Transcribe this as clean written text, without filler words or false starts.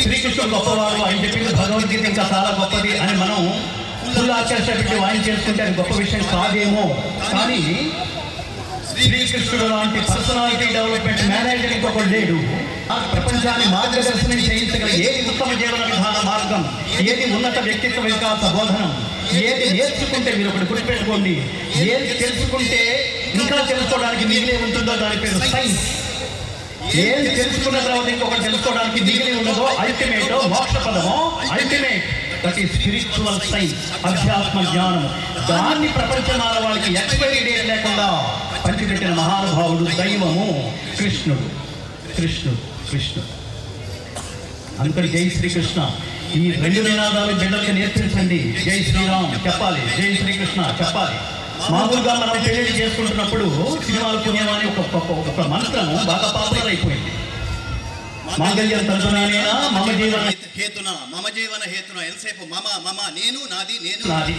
శ్రీకృష్ణుడు గొప్పవాడు, ఆయన చెప్పింది భగవద్గీత ఇంకా చాలా గొప్పది అని మనం ఫుల్ ఆచర్చ పెట్టి ఆయన చేసుకుంటే అది గొప్ప విషయం కాదేమో. కానీ శ్రీకృష్ణుడు లాంటి పర్సనాలిటీ డెవలప్మెంట్ మేనేజర్ ఇంకొకటి లేడు. ప్రపంచాన్ని మార్గదర్శనం చేయించగల ఏది ఉత్తమ జీవన విధాన మార్గం, ఏది ఉన్నత వ్యక్తిత్వ వికాస బోధనం, ఏది నేర్చుకుంటే మీరు ఒకటి గుర్తుపెట్టుకోండి, ఏది తెలుసుకుంటే ఇంకా తెలుసుకోవడానికి మిగిలి ఉంటుందో దాని పేరు సైన్స్. ఏది తెలుసుకున్న తర్వాత ఇంకొకటి తెలుసుకోవడానికి మిగిలి ఉండదో అల్టిమేట్ మోక్ష పదమో ultimate, that is spiritual science, అధ్యాత్మ జ్ఞానం. దాన్ని ప్రపంచ మానవాళికి ఎక్స్పైరీ డేట్ లేకుండా పంచిపెట్టిన మహానుభావుడు దైవము కృష్ణుడు. కృష్ణుడు కృష్ణుడు అందుకని జై శ్రీకృష్ణ. ఈ రెండు నినాదాలు బిడ్డలకి నేర్పించండి. జై శ్రీరామ్ చెప్పాలి, జై శ్రీకృష్ణ చెప్పాలి. మామూలుగా మనం పెళ్లి చేసుకుంటున్నప్పుడు సినిమాల పుణ్యమని ఒక మంత్రము బాగా పాపులర్ అయిపోయింది. మాంగళ్యం తంతునానేనా మమ జీవన హేతున, మమ జీవన హేతున. ఎంతసేపు మమ మమ, నేను నాది, నేను నాది.